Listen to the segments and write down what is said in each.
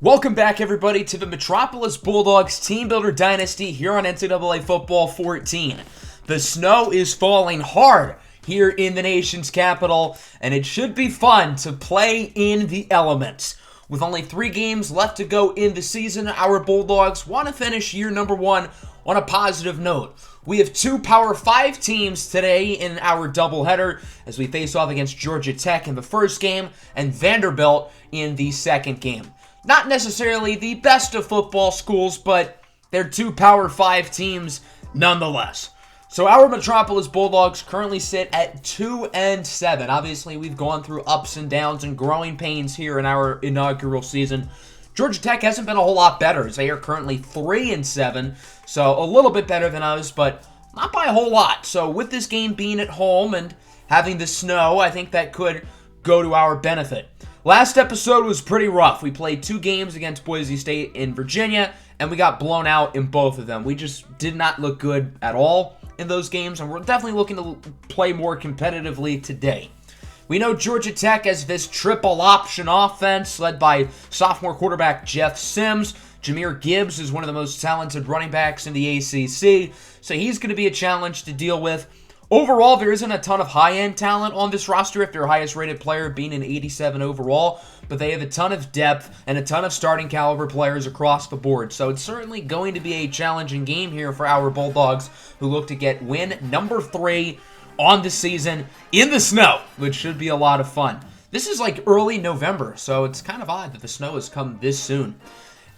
Welcome back, everybody, to the Metropolis Bulldogs Teambuilder Dynasty here on NCAA Football 14. The snow is falling hard here in the nation's capital, and it should be fun to play in the elements. With only 3 games left to go in the season, our Bulldogs want to finish year number 1 on a positive note. We have 2 Power 5 teams today in our doubleheader as we face off against Georgia Tech in the first game and Vanderbilt in the second game. Not necessarily the best of football schools, but they're 2 Power 5 teams nonetheless. So our Metropolis Bulldogs currently sit at 2-7. Obviously, we've gone through ups and downs and growing pains here in our inaugural season. Georgia Tech hasn't been a whole lot better, as they are currently 3-7, so a little bit better than us, but not by a whole lot. So with this game being at home and having the snow, I think that could go to our benefit. Last episode was pretty rough. We played 2 games against Boise State in Virginia, and we got blown out in both of them. We just did not look good at all in those games, and we're definitely looking to play more competitively today. We know Georgia Tech has this triple option offense led by sophomore quarterback Jeff Sims. Jahmyr Gibbs is one of the most talented running backs in the ACC, so he's going to be a challenge to deal with. Overall, there isn't a ton of high-end talent on this roster, if their highest-rated player being an 87 overall, but they have a ton of depth and a ton of starting caliber players across the board. So it's certainly going to be a challenging game here for our Bulldogs, who look to get win number 3 on the season in the snow, which should be a lot of fun. This is like early November, so it's kind of odd that the snow has come this soon.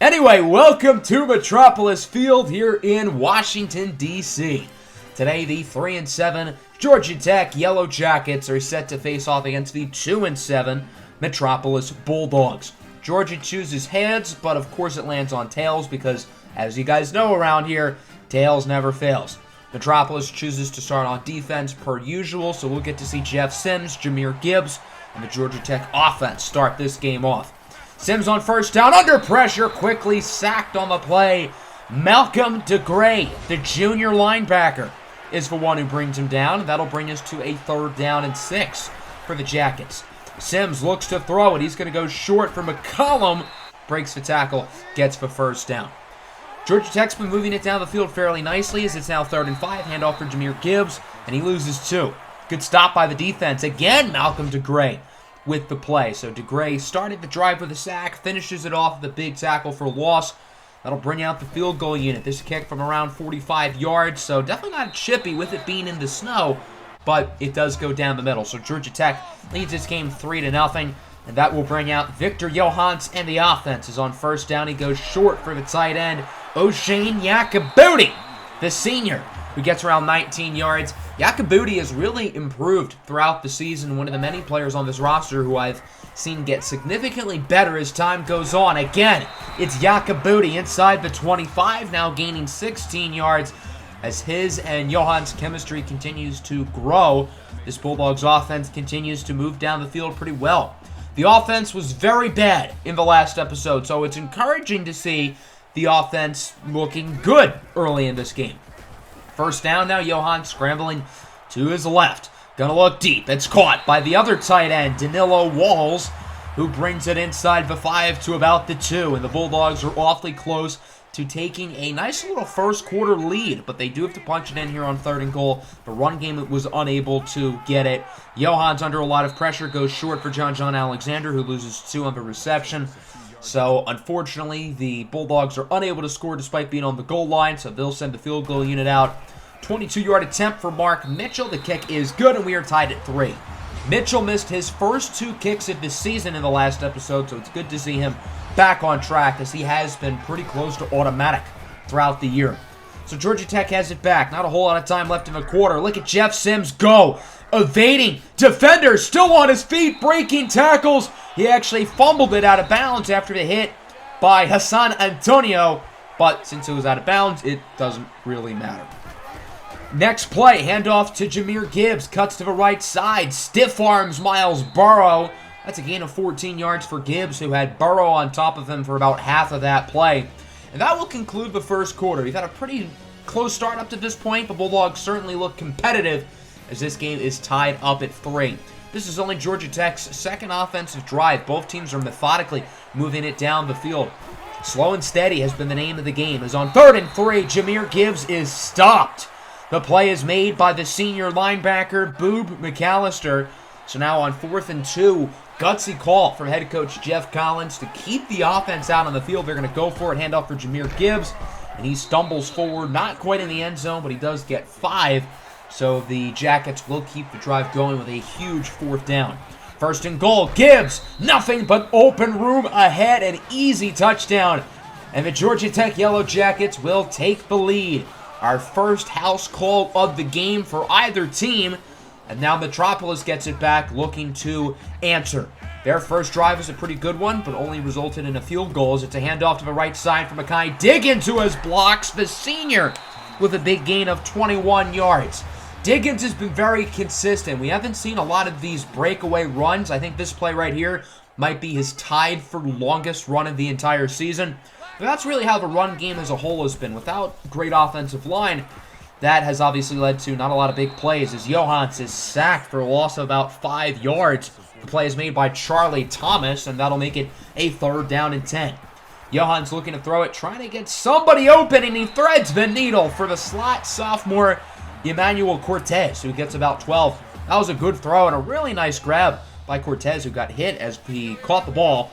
Anyway, welcome to Metropolis Field here in Washington, D.C. Today, the 3-7 Georgia Tech Yellow Jackets are set to face off against the 2-7 Metropolis Bulldogs. Georgia chooses heads, but of course it lands on tails because, as you guys know around here, tails never fails. Metropolis chooses to start on defense per usual, so we'll get to see Jeff Sims, Jahmyr Gibbs, and the Georgia Tech offense start this game off. Sims on first down, under pressure, quickly sacked on the play. Malcolm DeGray, the junior linebacker, is the one who brings him down, and that'll bring us to a 3rd down and 6 for the Jackets. Sims looks to throw it. He's going to go short for McCollum. Breaks the tackle, gets the first down. Georgia Tech's been moving it down the field fairly nicely as it's now 3rd and 5. Handoff for Jahmyr Gibbs, and he loses 2. Good stop by the defense. Again, Malcolm DeGray with the play. So DeGray started the drive with a sack, finishes it off with a big tackle for loss. That'll bring out the field goal unit. This kick from around 45 yards, so definitely not chippy with it being in the snow, but it does go down the middle. So Georgia Tech leads this game 3-0, and that will bring out Victor Johans, and the offense is on first down. He goes short for the tight end, O'Shane Yakabuti, the senior, who gets around 19 yards. Yakabuti has really improved throughout the season, one of the many players on this roster who I've seen get significantly better as time goes on. Again, it's Yakabuti inside the 25, now gaining 16 yards as his and Johans' chemistry continues to grow. This Bulldogs offense continues to move down the field pretty well. The offense was very bad in the last episode, so it's encouraging to see the offense looking good early in this game. First down now, Johans scrambling to his left. Gonna look deep. It's caught by the other tight end, Danilo Walls, who brings it inside the 5 to about the 2. And the Bulldogs are awfully close to taking a nice little first quarter lead, but they do have to punch it in here on 3rd and goal. The run game was unable to get it. Johans under a lot of pressure, goes short for John Alexander, who loses 2 on the reception. So, unfortunately, the Bulldogs are unable to score despite being on the goal line, so they'll send the field goal unit out. 22-yard attempt for Mark Mitchell. The kick is good, and we are tied at 3. Mitchell missed his first 2 kicks of the season in the last episode, so it's good to see him back on track, as he has been pretty close to automatic throughout the year. So Georgia Tech has it back. Not a whole lot of time left in the quarter. Look at Jeff Sims go. Evading. Defender still on his feet, breaking tackles. He actually fumbled it out of bounds after the hit by Hassan Antonio, but since it was out of bounds, it doesn't really matter. Next play, handoff to Jahmyr Gibbs, cuts to the right side, stiff arms Miles Burrow. That's a gain of 14 yards for Gibbs, who had Burrow on top of him for about half of that play. And that will conclude the first quarter. We've had a pretty close start up to this point. The Bulldogs certainly look competitive as this game is tied up at 3. This is only Georgia Tech's second offensive drive. Both teams are methodically moving it down the field. Slow and steady has been the name of the game. As on 3rd and 3, Jahmyr Gibbs is stopped. The play is made by the senior linebacker, Boob McAllister. So now on 4th and 2, gutsy call from head coach Jeff Collins to keep the offense out on the field. They're going to go for it, handoff for Jahmyr Gibbs, and he stumbles forward, not quite in the end zone, but he does get 5. So the Jackets will keep the drive going with a huge 4th down. 1st and goal, Gibbs, nothing but open room ahead, an easy touchdown. And the Georgia Tech Yellow Jackets will take the lead. Our first house call of the game for either team. And now Metropolis gets it back, looking to answer. Their first drive was a pretty good one, but only resulted in a field goal. As it's a handoff to the right side for Mekhi Diggins, who has blocks the senior with a big gain of 21 yards. Diggins has been very consistent. We haven't seen a lot of these breakaway runs. I think this play right here might be his tied for longest run of the entire season. But that's really how the run game as a whole has been. Without great offensive line, that has obviously led to not a lot of big plays, as Johans is sacked for a loss of about 5 yards. The play is made by Charlie Thomas, and that'll make it a 3rd down and 10. Johans looking to throw it, trying to get somebody open, and he threads the needle for the slot sophomore Emmanuel Cortez, who gets about 12. That was a good throw and a really nice grab by Cortez, who got hit as he caught the ball.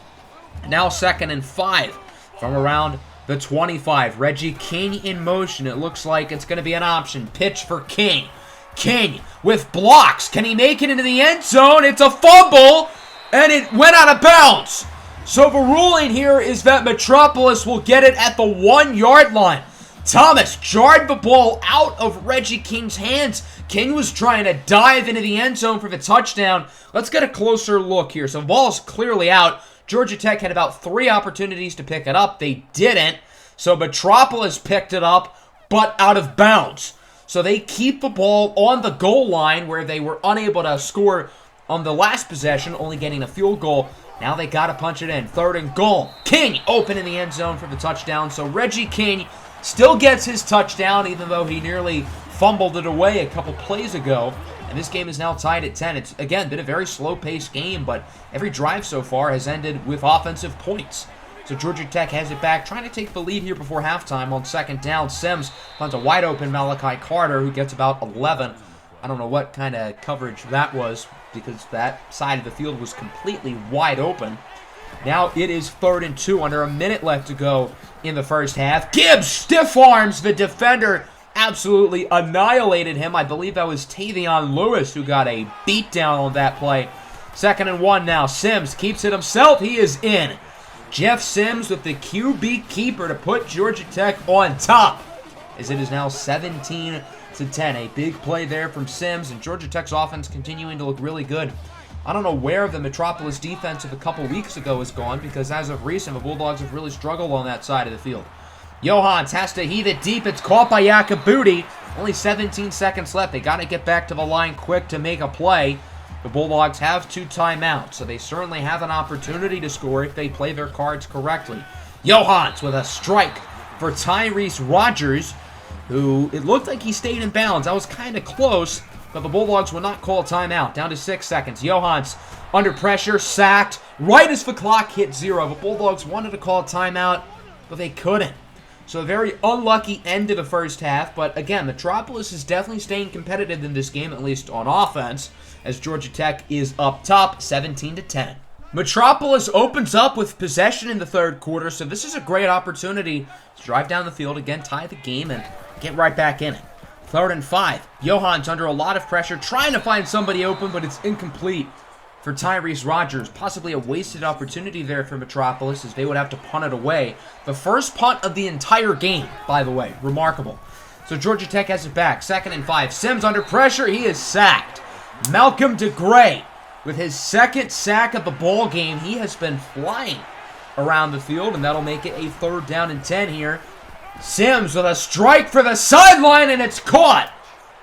Now 2nd and 5 from around the 25. Reggie King in motion. It looks like it's going to be an option. Pitch for King. King with blocks. Can he make it into the end zone? It's a fumble, and it went out of bounds. So the ruling here is that Metropolis will get it at the 1-yard line. Thomas jarred the ball out of Reggie King's hands. King was trying to dive into the end zone for the touchdown. Let's get a closer look here. So the ball's clearly out. Georgia Tech had about 3 opportunities to pick it up. They didn't. So Metropolis picked it up, but out of bounds. So they keep the ball on the goal line where they were unable to score on the last possession, only getting a field goal. Now they got to punch it in. 3rd and goal. King open in the end zone for the touchdown. So Reggie King still gets his touchdown, even though he nearly fumbled it away a couple plays ago. And this game is now tied at 10. It's, again, been a very slow-paced game, but every drive so far has ended with offensive points. So Georgia Tech has it back, trying to take the lead here before halftime on 2nd down. Sims finds a wide-open Malachi Carter, who gets about 11. I don't know what kind of coverage that was, because that side of the field was completely wide open. Now it is 3rd and 2, under a minute left to go in the first half. Gibbs stiff arms the defender, absolutely annihilated him. I believe that was Tavion Lewis who got a beatdown on that play. 2nd and 1 now. Sims keeps it himself. He is in. Jeff Sims with the QB keeper to put Georgia Tech on top, as it is now 17-10. A big play there from Sims, and Georgia Tech's offense continuing to look really good. I don't know where the Metropolis defense of a couple weeks ago has gone, because as of recent, the Bulldogs have really struggled on that side of the field. Johans has to heave it deep. It's caught by Yakabudi. Only 17 seconds left. They got to get back to the line quick to make a play. The Bulldogs have 2 timeouts, so they certainly have an opportunity to score if they play their cards correctly. Johans with a strike for Tyrese Rogers, who it looked like he stayed in bounds. That was kind of close, but the Bulldogs will not call a timeout. Down to 6 seconds. Johans under pressure, sacked right as the clock hit 0. The Bulldogs wanted to call a timeout, but they couldn't. So a very unlucky end to the first half, but again, Metropolis is definitely staying competitive in this game, at least on offense, as Georgia Tech is up top, 17-10. Metropolis opens up with possession in the 3rd quarter, so this is a great opportunity to drive down the field, again, tie the game, and get right back in it. 3rd and 5. Johans under a lot of pressure, trying to find somebody open, but it's incomplete for Tyrese Rogers. Possibly a wasted opportunity there for Metropolis, as they would have to punt it away. The first punt of the entire game, by the way. Remarkable. So Georgia Tech has it back. 2nd and 5. Sims under pressure. He is sacked. Malcolm DeGray with his 2nd sack of the ball game. He has been flying around the field, and that'll make it a 3rd down and 10 here. Sims with a strike for the sideline, and it's caught.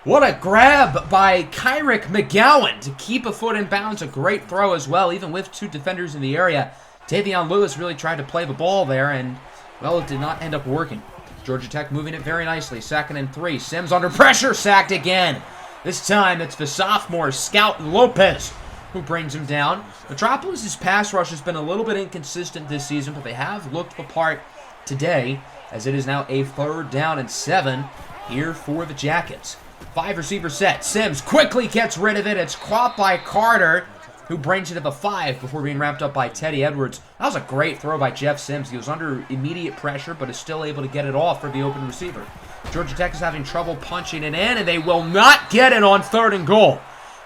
What a grab by Kyrick McGowan to keep a foot in bounds. A great throw as well, even with 2 defenders in the area. Tavion Lewis really tried to play the ball there, and, well, it did not end up working. Georgia Tech moving it very nicely. 2nd and 3. Sims under pressure, sacked again. This time it's the sophomore Scout Lopez who brings him down. Metropolis' pass rush has been a little bit inconsistent this season, but they have looked the part today, as it is now a 3rd down and 7 here for the Jackets. 5-receiver set. Sims quickly gets rid of it. It's caught by Carter, who brings it to the 5 before being wrapped up by Teddy Edwards. That was a great throw by Jeff Sims. He was under immediate pressure, but is still able to get it off for the open receiver. Georgia Tech is having trouble punching it in, and they will not get it on 3rd and goal.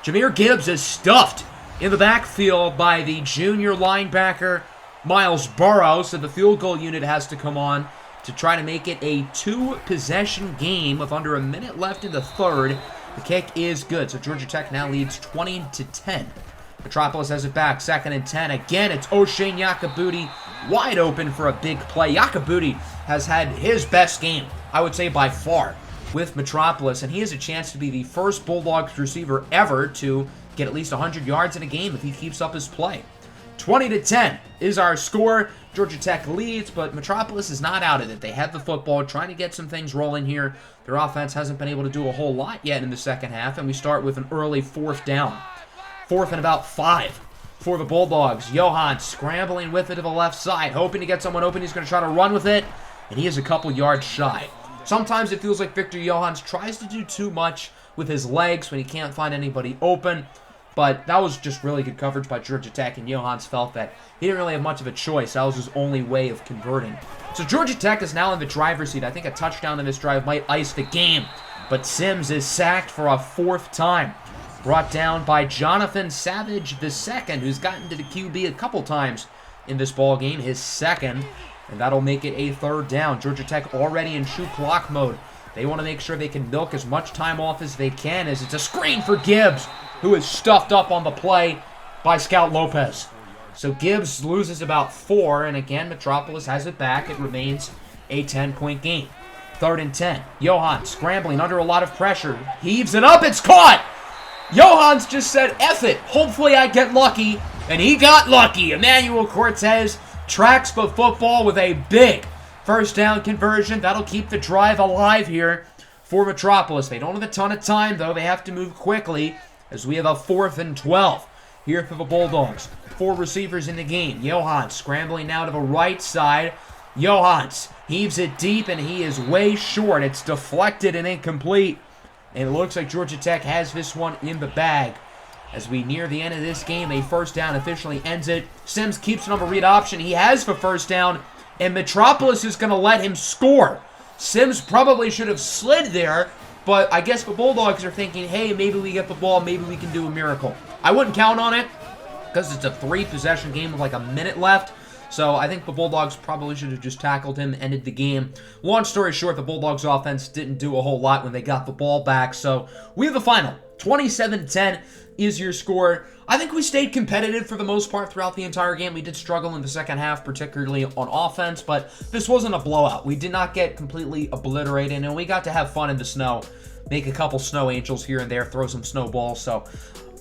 Jahmyr Gibbs is stuffed in the backfield by the junior linebacker, Miles Burrows, so the field goal unit has to come on to try to make it a 2-possession game with under a minute left in the 3rd. The kick is good, so Georgia Tech now leads 20-10. Metropolis has it back, 2nd and 10. Again, it's O'Shane Yakabuti wide open for a big play. Yakabuti has had his best game, I would say by far, with Metropolis, and he has a chance to be the first Bulldogs receiver ever to get at least 100 yards in a game if he keeps up his play. 20-10 is our score. Georgia Tech leads, but Metropolis is not out of it. They have the football, trying to get some things rolling here. Their offense hasn't been able to do a whole lot yet in the second half, and we start with an early 4th down. 4th and about 5 for the Bulldogs. Johan scrambling with it to the left side, hoping to get someone open. He's going to try to run with it, and he is a couple yards shy. Sometimes it feels like Victor Johans tries to do too much with his legs when he can't find anybody open. But that was just really good coverage by Georgia Tech, and Johans felt that he didn't really have much of a choice. That was his only way of converting. So Georgia Tech is now in the driver's seat. I think a touchdown in this drive might ice the game. But Sims is sacked for a 4th time. Brought down by Jonathan Savage II, who's gotten to the QB a couple times in this ball game, his 2nd. And that'll make it a 3rd down. Georgia Tech already in shoot clock mode. They want to make sure they can milk as much time off as they can, as it's a screen for Gibbs, who is stuffed up on the play by Scout Lopez. So Gibbs loses about 4, and again, Metropolis has it back. It remains a 10-point game. 3rd and 10. Johan scrambling under a lot of pressure. Heaves it up. It's caught! Johans just said, F it. Hopefully I get lucky. And he got lucky. Emmanuel Cortez tracks the football with a big 1st down conversion. That'll keep the drive alive here for Metropolis. They don't have a ton of time, though. They have to move quickly, as we have a 4th and 12 here for the Bulldogs. 4 receivers in the game. Johans scrambling now to the right side. Johans heaves it deep, and he is way short. It's deflected and incomplete. And it looks like Georgia Tech has this one in the bag. As we near the end of this game, a 1st down officially ends it. Sims keeps it on the read option. He has the 1st down, and Metropolis is going to let him score. Sims probably should have slid there, but I guess the Bulldogs are thinking, hey, maybe we get the ball, maybe we can do a miracle. I wouldn't count on it, because it's a 3-possession game with like a minute left. So I think the Bulldogs probably should have just tackled him, ended the game. Long story short, the Bulldogs offense didn't do a whole lot when they got the ball back. So we have the final. 27-10 is your score. I think we stayed competitive for the most part throughout the entire game. We did struggle in the second half, particularly on offense, but this wasn't a blowout. We did not get completely obliterated, and we got to have fun in the snow. Make a couple snow angels here and there, throw some snowballs. So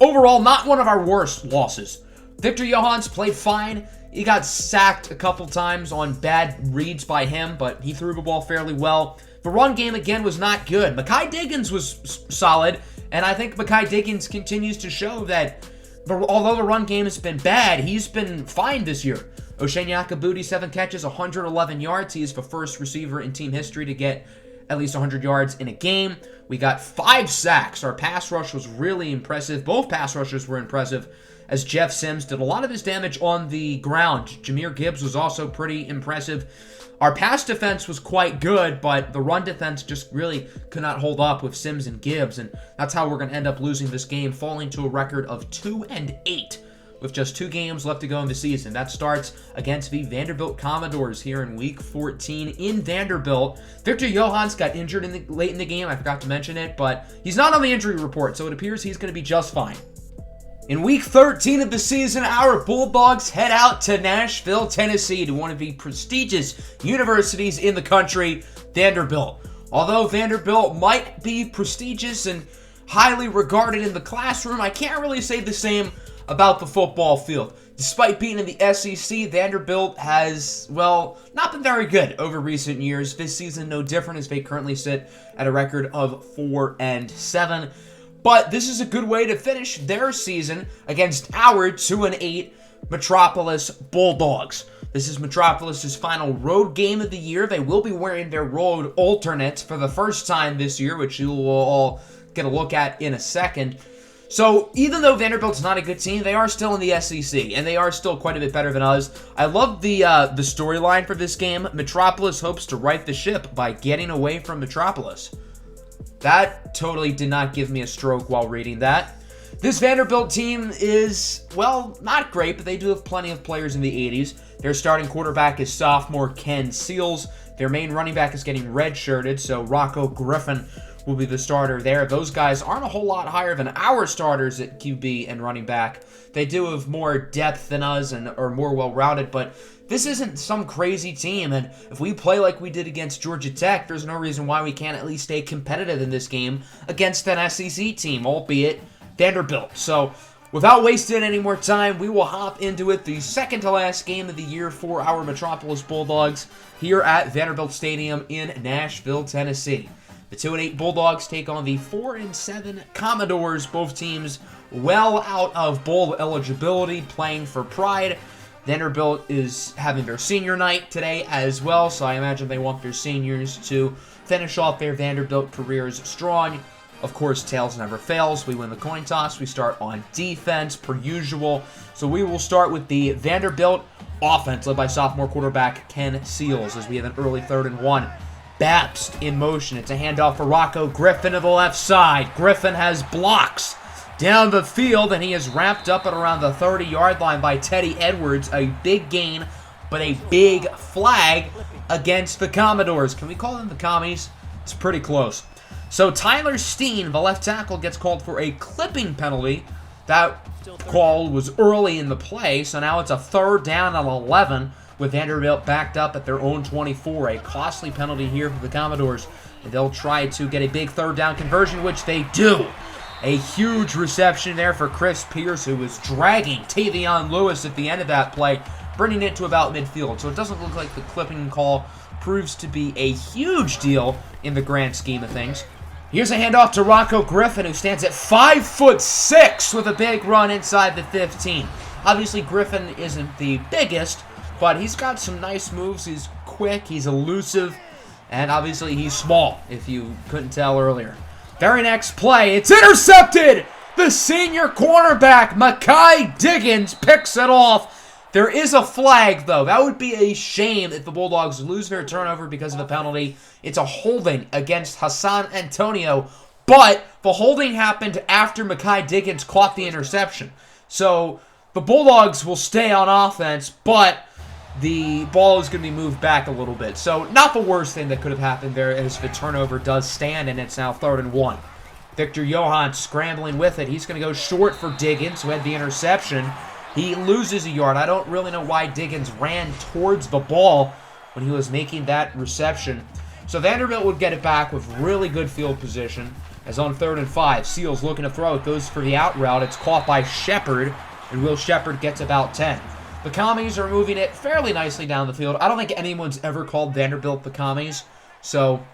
overall, not one of our worst losses. Victor Johans played fine. He got sacked a couple times on bad reads by him, but he threw the ball fairly well. The run game, again, was not good. Mekhi Diggins was solid, and I think Mekhi Diggins continues to show that although the run game has been bad, he's been fine this year. O'Shane Yakabuti, 7 catches, 111 yards. He is the first receiver in team history to get at least 100 yards in a game. We got 5 sacks. Our pass rush was really impressive. Both pass rushers were impressive, as Jeff Sims did a lot of his damage on the ground. Jahmyr Gibbs was also pretty impressive. Our pass defense was quite good, but the run defense just really could not hold up with Sims and Gibbs, and that's how we're going to end up losing this game, falling to a record of 2-8 with just 2 games left to go in the season. That starts against the Vanderbilt Commodores here in Week 14 in Vanderbilt. Victor Johans got injured late in the game. I forgot to mention it, but he's not on the injury report, so it appears he's going to be just fine. In Week 13 of the season, our Bulldogs head out to Nashville, Tennessee, to one of the prestigious universities in the country, Vanderbilt. Although Vanderbilt might be prestigious and highly regarded in the classroom, I can't really say the same about the football field. Despite being in the SEC, Vanderbilt has, well, not been very good over recent years. This season, no different, as they currently sit at a record of 4-7. But this is a good way to finish their season against our 2-8 Metropolis Bulldogs. This is Metropolis' final road game of the year. They will be wearing their road alternates for the first time this year, which you will all get a look at in a second. So, even though Vanderbilt's not a good team, they are still in the SEC, and they are still quite a bit better than us. I love the storyline for this game. Metropolis hopes to right the ship by getting away from Metropolis. That totally did not give me a stroke while reading that. This Vanderbilt team is, well, not great, but they do have plenty of players in the 80s. Their starting quarterback is sophomore Ken Seals. Their main running back is getting redshirted, so Rocco Griffin will be the starter there. Those guys aren't a whole lot higher than our starters at QB and running back. They do have more depth than us and are more well-rounded, but this isn't some crazy team, and if we play like we did against Georgia Tech, there's no reason why we can't at least stay competitive in this game against an SEC team, albeit Vanderbilt. So, without wasting any more time, we will hop into it. The second to last game of the year for our Metropolis Bulldogs here at Vanderbilt Stadium in Nashville, Tennessee. The 2-8 Bulldogs take on the 4-7 Commodores, both teams well out of bowl eligibility, playing for pride. Vanderbilt is having their senior night today as well, so I imagine they want their seniors to finish off their Vanderbilt careers strong. Of course, tails never fails. We win the coin toss. We start on defense, per usual. So we will start with the Vanderbilt offense, led by sophomore quarterback Ken Seals, as we have an early 3rd and 1. Babst in motion. It's a handoff for Rocco Griffin to the left side. Griffin has blocks down the field, and he is wrapped up at around the 30-yard line by Teddy Edwards. A big gain, but a big flag against the Commodores. Can we call them the Commies? It's pretty close. So Tyler Steen, the left tackle, gets called for a clipping penalty. That call was early in the play, so now it's a 3rd down and 11 with Vanderbilt backed up at their own 24. A costly penalty here for the Commodores. And they'll try to get a big 3rd down conversion, which they do. A huge reception there for Chris Pierce, who was dragging Tavion Lewis at the end of that play, bringing it to about midfield. So it doesn't look like the clipping call proves to be a huge deal in the grand scheme of things. Here's a handoff to Rocco Griffin, who stands at 5'6" with a big run inside the 15. Obviously, Griffin isn't the biggest, but he's got some nice moves. He's quick, he's elusive, and obviously he's small, if you couldn't tell earlier. Very next play, it's intercepted! The senior cornerback, Mekhi Diggins, picks it off. There is a flag, though. That would be a shame if the Bulldogs lose their turnover because of a penalty. It's a holding against Hassan Antonio, but the holding happened after Mekhi Diggins caught the interception. So the Bulldogs will stay on offense, but the ball is going to be moved back a little bit. So not the worst thing that could have happened there, as the turnover does stand, and it's now 3rd and 1. Victor Johan scrambling with it. He's going to go short for Diggins, who had the interception. He loses a yard. I don't really know why Diggins ran towards the ball when he was making that reception. So Vanderbilt would get it back with really good field position. As on 3rd and 5, Seals looking to throw. It goes for the out route. It's caught by Shepard, and Will Shepard gets about 10. The Commies are moving it fairly nicely down the field. I don't think anyone's ever called Vanderbilt the Commies, so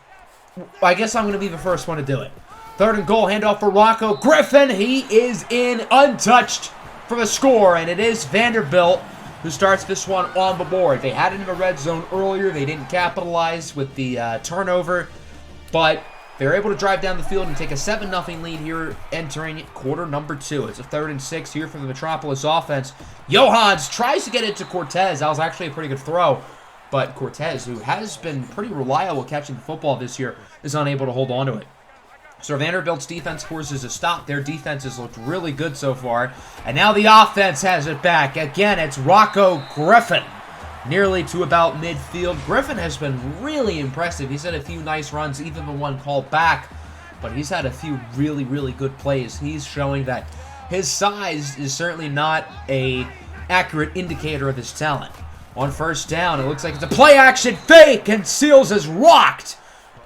I guess I'm going to be the first one to do it. 3rd and goal, handoff for Rocco Griffin. He is in untouched for the score, and it is Vanderbilt who starts this one on the board. They had it in the red zone earlier. They didn't capitalize with the turnover, but they're able to drive down the field and take a 7-0 lead here entering quarter number 2. It's a 3rd and 6 here for the Metropolis offense. Johans tries to get it to Cortez. That was actually a pretty good throw, but Cortez, who has been pretty reliable catching the football this year, is unable to hold on to it. So Vanderbilt's defense forces a stop. Their defense has looked really good so far. And now the offense has it back. Again, it's Rocco Griffin, nearly to about midfield. Griffin has been really impressive. He's had a few nice runs, even the one called back. But he's had a few really, really good plays. He's showing that his size is certainly not an accurate indicator of his talent. On 1st down, it looks like it's a play-action fake, and Seals is rocked.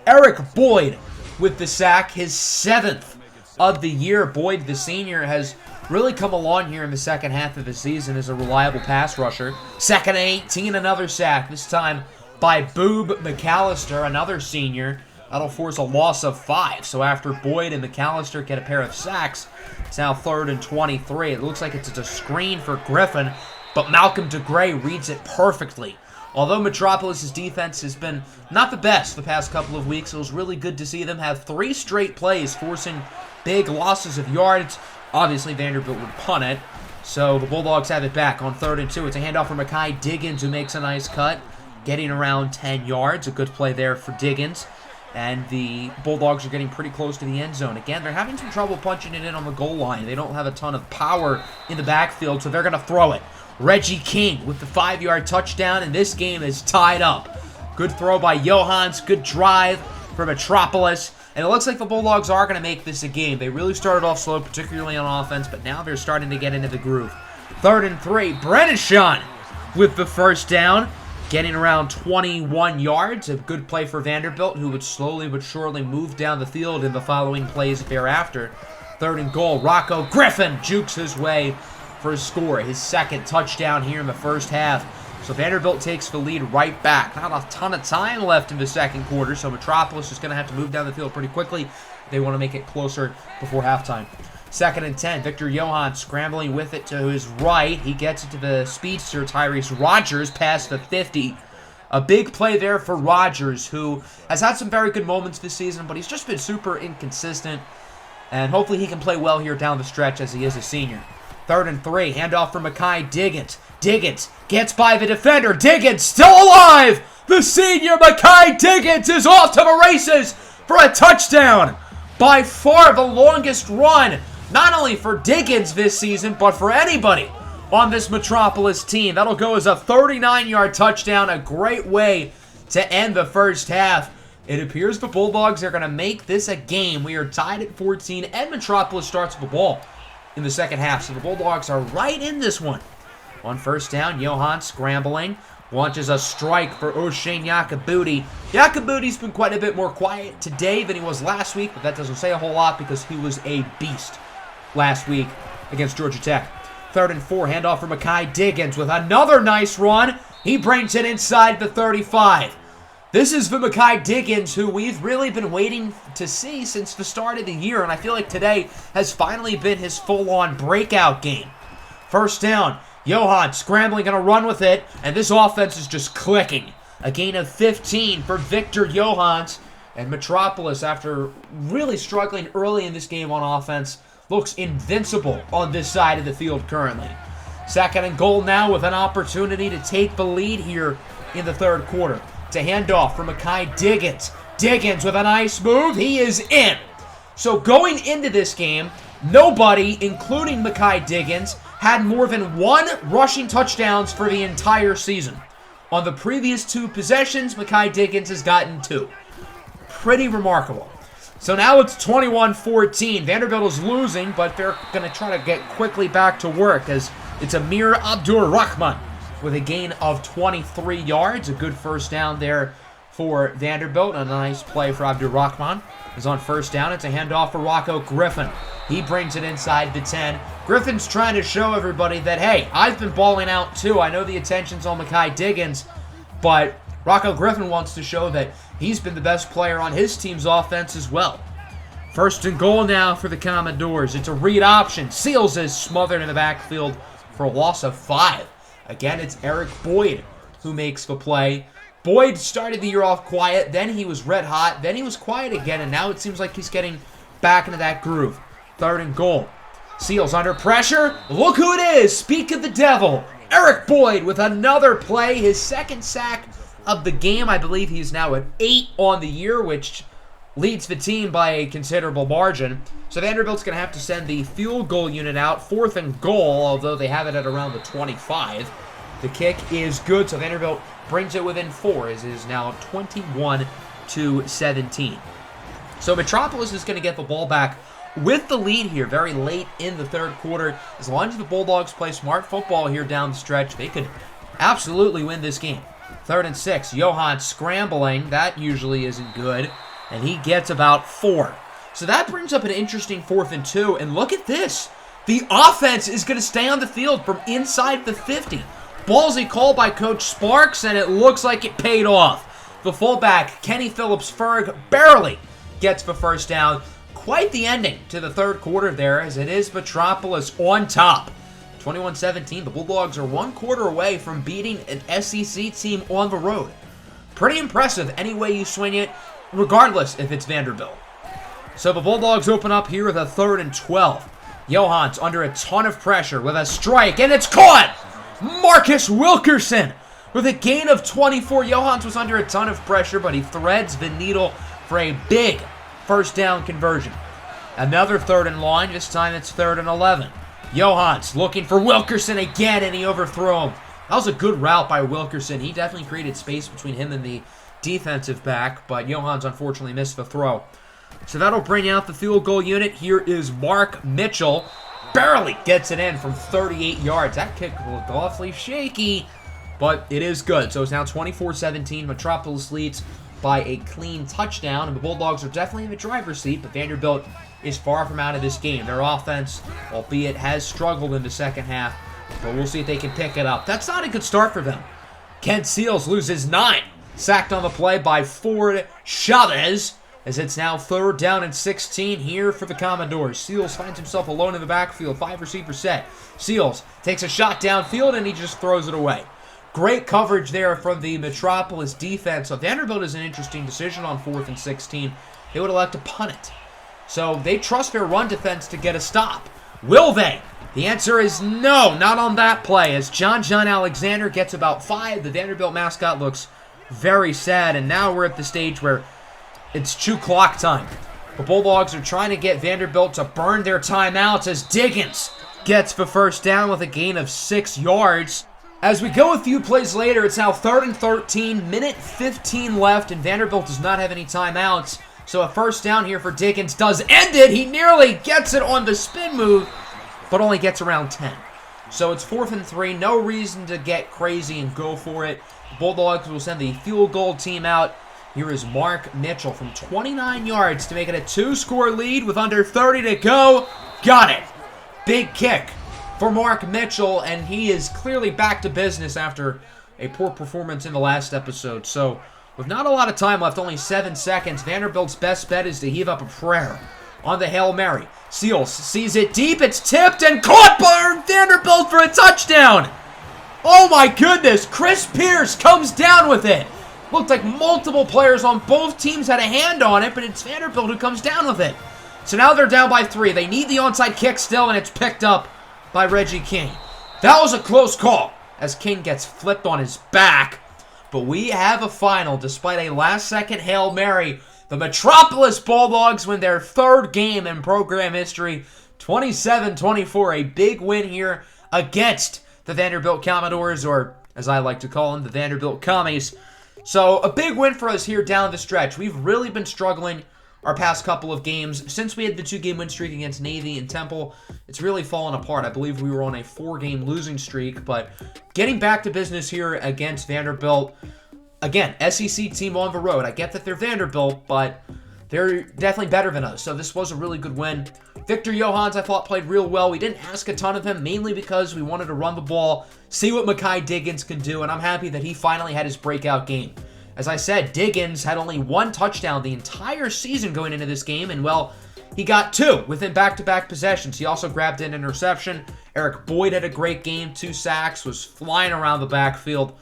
Eric Boyd with the sack, his 7th of the year. Boyd, the senior, has really come along here in the second half of the season as a reliable pass rusher. 2nd and 18, another sack, this time by Boob McAllister, another senior, That'll force a loss of 5. So after Boyd and McAllister get a pair of sacks, it's now 3rd and 23. It looks like it's a screen for Griffin, but Malcolm DeGray reads it perfectly. Although Metropolis' defense has been not the best the past couple of weeks, it was really good to see them have 3 straight plays forcing big losses of yards. Obviously, Vanderbilt would punt it, so the Bulldogs have it back on 3rd and 2. It's a handoff for Mekhi Diggins, who makes a nice cut, getting around 10 yards. A good play there for Diggins. And the Bulldogs are getting pretty close to the end zone. Again, they're having some trouble punching it in on the goal line. They don't have a ton of power in the backfield, so they're going to throw it. Reggie King with the 5-yard touchdown, and this game is tied up. Good throw by Johans. Good drive for Metropolis. And it looks like the Bulldogs are going to make this a game. They really started off slow, particularly on offense, but now they're starting to get into the groove. 3rd and 3. Brennishawn with the first down, getting around 21 yards. A good play for Vanderbilt, who would slowly but surely move down the field in the following plays thereafter. 3rd and goal. Rocco Griffin jukes his way for a score. His 2nd touchdown here in the first half. So Vanderbilt takes the lead right back. Not a ton of time left in the 2nd quarter, so Metropolis is going to have to move down the field pretty quickly. They want to make it closer before halftime. 2nd and 10. Victor Johan scrambling with it to his right. He gets it to the speedster, Tyrese Rogers, past the 50. A big play there for Rogers, who has had some very good moments this season, but he's just been super inconsistent. And hopefully he can play well here down the stretch as he is a senior. 3rd and 3. Handoff for Mekhi Diggins. Diggins gets by the defender. Diggins still alive. The senior Mekhi Diggins is off to the races for a touchdown. By far the longest run, not only for Diggins this season, but for anybody on this Metropolis team. That'll go as a 39-yard touchdown. A great way to end the first half. It appears the Bulldogs are going to make this a game. We are tied at 14, and Metropolis starts the ball in the 2nd half. So the Bulldogs are right in this one. On 1st down, Johan scrambling. Launches a strike for O'Shane Yakabuti. Yakabuti's been quite a bit more quiet today than he was last week, but that doesn't say a whole lot because he was a beast last week against Georgia Tech. 3rd and 4, handoff for Mekhi Diggins with another nice run. He brings it inside the 35. This is the Mekhi Diggins who we've really been waiting to see since the start of the year, and I feel like today has finally been his full-on breakout game. 1st down, Johan scrambling, going to run with it, and this offense is just clicking. A gain of 15 for Victor Johans, and Metropolis, after really struggling early in this game on offense, looks invincible on this side of the field currently. 2nd and goal now with an opportunity to take the lead here in the 3rd quarter. It's a handoff for Mekhi Diggins. Diggins with a nice move. He is in. So going into this game, nobody, including Mekhi Diggins, had more than 1 rushing touchdowns for the entire season. On the previous 2 possessions, Mekhi Diggins has gotten 2. Pretty remarkable. So now it's 21-14. Vanderbilt is losing, but they're going to try to get quickly back to work as it's Amir Abdur-Rahman with a gain of 23 yards. A good first down there for Vanderbilt. A nice play for Abdur-Rahman. Is on 1st down. It's a handoff for Rocco Griffin. He brings it inside the 10. Griffin's trying to show everybody that, hey, I've been balling out too. I know the attention's on Mekhi Diggins, but Rocco Griffin wants to show that he's been the best player on his team's offense as well. 1st and goal now for the Commodores. It's a read option. Seals is smothered in the backfield for a loss of 5. Again, it's Eric Boyd who makes the play. Boyd started the year off quiet, then he was red hot, then he was quiet again, and now it seems like he's getting back into that groove. 3rd and goal. Seals under pressure. Look who it is. Speak of the devil. Eric Boyd with another play. His 2nd sack of the game. I believe he's now at 8 on the year, which leads the team by a considerable margin. So Vanderbilt's going to have to send the field goal unit out. 4th and goal, although they have it at around the 25. The kick is good, so Vanderbilt brings it within 4. It is now 21-17. So Metropolis is going to get the ball back with the lead here very late in the 3rd quarter. As long as the Bulldogs play smart football here down the stretch, they could absolutely win this game. 3rd and 6. Johan scrambling. That usually isn't good. And he gets about 4. So that brings up an interesting 4th and 2. And look at this. The offense is going to stay on the field from inside the 50. Ballsy call by Coach Sparks, and it looks like it paid off. The fullback, Kenny Phillips-Ferg, barely gets the first down. Quite the ending to the third quarter there, as it is Metropolis on top. 21-17, the Bulldogs are one quarter away from beating an SEC team on the road. Pretty impressive any way you swing it, regardless if it's Vanderbilt. So the Bulldogs open up here with a 3rd and 12. Johans under a ton of pressure with a strike, and it's caught! Marcus Wilkerson with a gain of 24. Johans was under a ton of pressure, but he threads the needle for a big first down conversion. Another 3rd and long, this time it's 3rd and 11. Johans looking for Wilkerson again, and he overthrew him. That was a good route by Wilkerson. He definitely created space between him and the defensive back, but Johans unfortunately missed the throw. So that'll bring out the field goal unit. Here is Mark Mitchell. Barely gets it in from 38 yards. That kick looked awfully shaky, but it is good. So it's now 24-17. Metropolis leads by a clean touchdown, and the Bulldogs are definitely in the driver's seat, but Vanderbilt is far from out of this game. Their offense, albeit, has struggled in the second half, but we'll see if they can pick it up. That's not a good start for them. Kent Seals loses 9. Sacked on the play by Ford Chavez, as it's now 3rd down and 16 here for the Commodores. Seals finds himself alone in the backfield, 5-receiver set. Seals takes a shot downfield, and he just throws it away. Great coverage there from the Metropolis defense. So Vanderbilt is an interesting decision on 4th and 16. They would elect to punt it. So they trust their run defense to get a stop. Will they? The answer is no, not on that play, as John Alexander gets about 5. The Vanderbilt mascot looks very sad, and now we're at the stage where it's chew clock time. The Bulldogs are trying to get Vanderbilt to burn their timeouts as Diggins gets the first down with a gain of 6 yards. As we go a few plays later, it's now 3rd and 13, minute 15 left, and Vanderbilt does not have any timeouts. So a first down here for Diggins does end it. He nearly gets it on the spin move, but only gets around 10. So it's 4th and 3, no reason to get crazy and go for it. The Bulldogs will send the field goal team out. Here is Mark Mitchell from 29 yards to make it a 2-score lead with under 30 to go. Got it. Big kick for Mark Mitchell, and he is clearly back to business after a poor performance in the last episode. So with not a lot of time left, only 7 seconds, Vanderbilt's best bet is to heave up a prayer on the Hail Mary. Seals sees it deep, it's tipped and caught by Vanderbilt for a touchdown. Oh my goodness, Chris Pierce comes down with it. Looked like multiple players on both teams had a hand on it, but it's Vanderbilt who comes down with it. So now they're down by 3. They need the onside kick still, and it's picked up by Reggie King. That was a close call, as King gets flipped on his back. But we have a final, despite a last-second Hail Mary. The Metropolis Bulldogs win their 3rd game in program history, 27-24. A big win here against the Vanderbilt Commodores, or as I like to call them, the Vanderbilt Commies. So a big win for us here down the stretch. We've really been struggling our past couple of games. Since we had the 2-game win streak against Navy and Temple, it's really fallen apart. I believe we were on a 4-game losing streak, but getting back to business here against Vanderbilt. Again, SEC team on the road. I get that they're Vanderbilt, but they're definitely better than us. So this was a really good win. Victor Johans, I thought, played real well. We didn't ask a ton of him, mainly because we wanted to run the ball, see what Mekhi Diggins can do, and I'm happy that he finally had his breakout game. As I said, Diggins had only 1 touchdown the entire season going into this game, and, well, he got 2 within back-to-back possessions. He also grabbed an interception. Eric Boyd had a great game, 2 sacks, was flying around the backfield.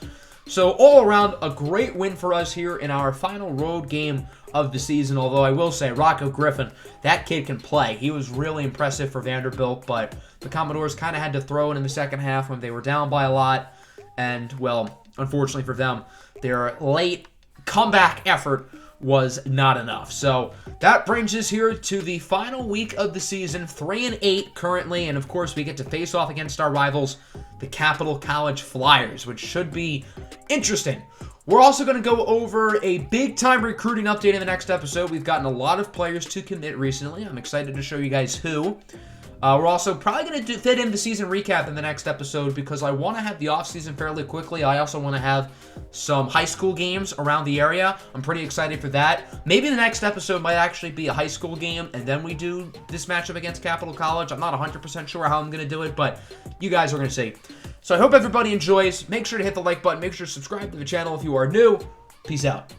So all around, a great win for us here in our final road game of the season, although I will say, Rocco Griffin, that kid can play. He was really impressive for Vanderbilt, but the Commodores kind of had to throw it in the second half when they were down by a lot, and, well, unfortunately for them, their late comeback effort was not enough. So that brings us here to the final week of the season, 3-8 currently, and of course we get to face off against our rivals, the Capital College Flyers, which should be interesting. We're also going to go over a big-time recruiting update in the next episode. We've gotten a lot of players to commit recently. I'm excited to show you guys who. We're also probably going to fit in the season recap in the next episode because I want to have the offseason fairly quickly. I also want to have some high school games around the area. I'm pretty excited for that. Maybe the next episode might actually be a high school game, and then we do this matchup against Capital College. I'm not 100% sure how I'm going to do it, but you guys are going to see. So I hope everybody enjoys. Make sure to hit the like button. Make sure to subscribe to the channel if you are new. Peace out.